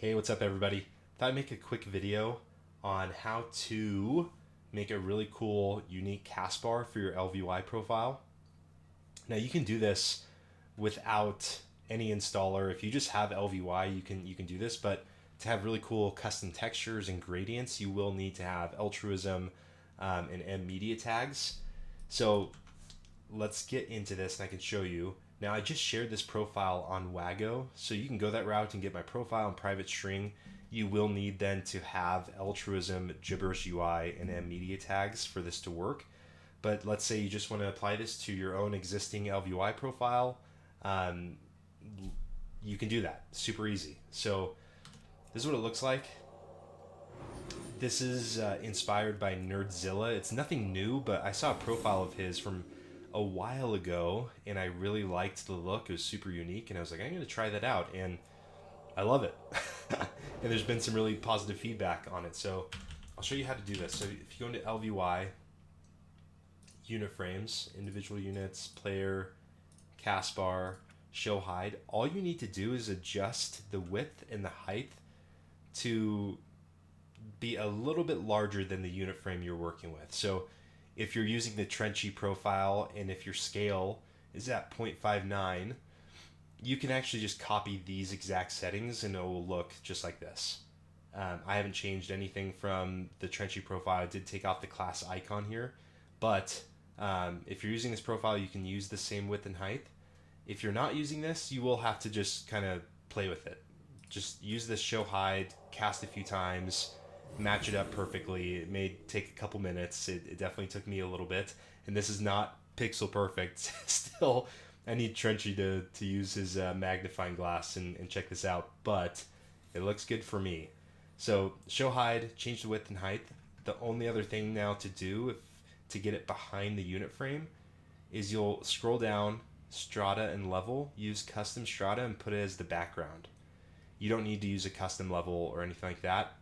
Hey, what's up everybody? Thought I'd make a quick video on how to make a really cool, unique cast bar for your LVUI profile. Now you can do this without any installer. If you just have LVUI, you can do this, but to have really cool custom textures and gradients, you will need to have altruism and M media tags. So let's get into this and I can show you. Now I just shared this profile on Wago, so you can go that route and get my profile and private string. You will need then to have altruism, gibberish UI, and M media tags for this to work. But let's say you just want to apply this to your own existing LVUI profile. Um, you can do that super easy. So this is what it looks like. This is inspired by Nerdzilla. It's nothing new, but I saw a profile of his from a while ago and I really liked the look. It was super unique and I was like, I'm going to try that out, and I love it. And there's been some really positive feedback on it. So I'll show you how to do this. So if you go into LVUI, unit frames, individual units, player, cast bar, show hide, all you need to do is adjust the width and the height to be a little bit larger than the unit frame you're working with. So if you're using the Trenchy profile and if your scale is at 0.59, you can actually just copy these exact settings and it will look just like this. I haven't changed anything from the Trenchy profile. I did take off the class icon here, but if you're using this profile, you can use the same width and height. If you're not using this, you will have to just kind of play with it. Just use this show hide, cast a few times, match it up perfectly. It may take a couple minutes. It definitely took me a little bit, and this is not pixel perfect. Still, I need Trenchy to use his magnifying glass and check this out, but it looks good for me. So show hide, change the width and height. The only other thing now to do to get it behind the unit frame is you'll scroll down, strata and level, use custom strata and put it as the background. You don't need to use a custom level or anything like that.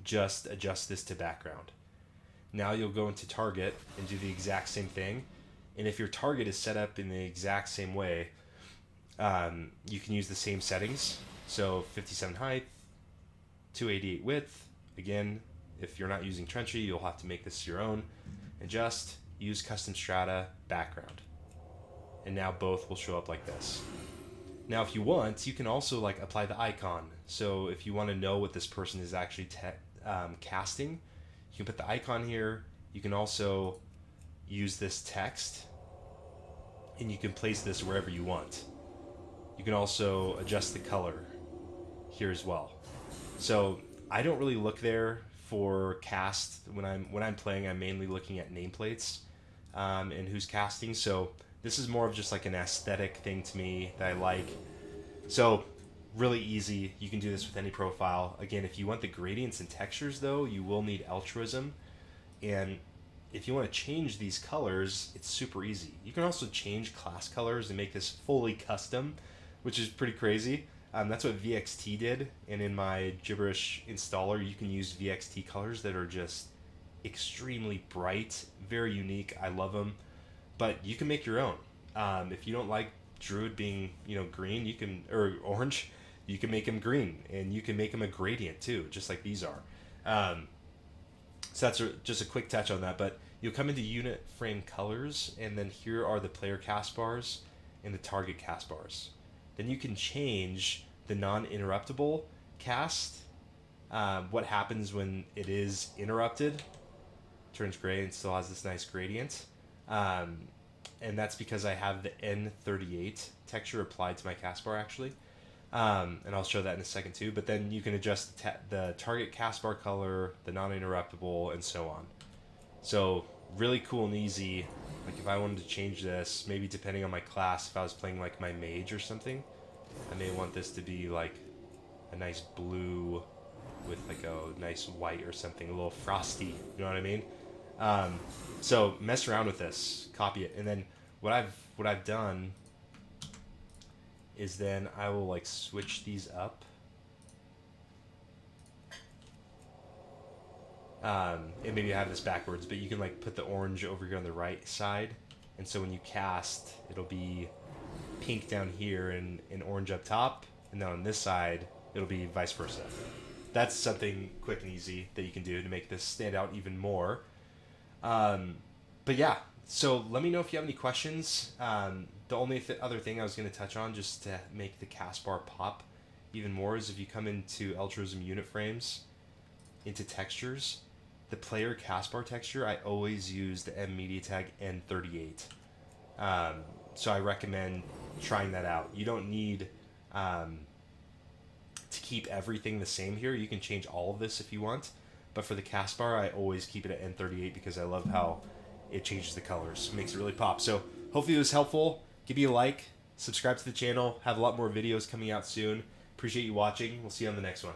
Just adjust this to background. Now you'll go into target and do the exact same thing. And if your target is set up in the exact same way, you can use the same settings. So 57 height, 288 width. Again, if you're not using Trenchy, you'll have to make this your own. Adjust, use custom strata, background. And now both will show up like this. Now, if you want, you can also like apply the icon. So if you want to know what this person is actually casting, you can put the icon here. You can also use this text and you can place this wherever you want. You can also adjust the color here as well. So I don't really look there for cast when I'm playing. I'm mainly looking at nameplates and who's casting. So this is more of just like an aesthetic thing to me that I like. So really easy. You can do this with any profile. Again, if you want the gradients and textures though, you will need altruism. And if you want to change these colors, it's super easy. You can also change class colors and make this fully custom, which is pretty crazy. That's what VXT did. And in my gibberish installer, you can use VXT colors that are just extremely bright, very unique. I love them. But you can make your own. If you don't like Druid being, green, you can, or orange, you can make him green, and you can make him a gradient too, just like these are. So that's just a quick touch on that. But you'll come into unit frame colors, and then here are the player cast bars and the target cast bars. Then you can change the non-interruptible cast. What happens when it is interrupted? Turns gray and still has this nice gradient. And that's because I have the N38 texture applied to my cast bar actually. And I'll show that in a second too. But then you can adjust the target cast bar color, the non-interruptible, and so on. So really cool and easy. Like if I wanted to change this, maybe depending on my class, if I was playing like my mage or something, I may want this to be like a nice blue with like a nice white or something, a little frosty, you know what I mean? So mess around with this, copy it, and then what I've done is then I will like switch these up. And maybe I have this backwards, but you can like put the orange over here on the right side, and so when you cast, it'll be pink down here and orange up top, and then on this side it'll be vice versa. That's something quick and easy that you can do to make this stand out even more. But yeah, so let me know if you have any questions. The only other thing I was going to touch on just to make the cast bar pop even more is if you come into Altruism unit frames, into textures, the player cast bar texture, I always use the M media tag N38. So I recommend trying that out. You don't need to keep everything the same here. You can change all of this if you want, but for the cast bar, I always keep it at N38 because I love how it changes the colors, makes it really pop. So hopefully it was helpful. Give me a like, subscribe to the channel, have a lot more videos coming out soon. Appreciate you watching. We'll see you on the next one.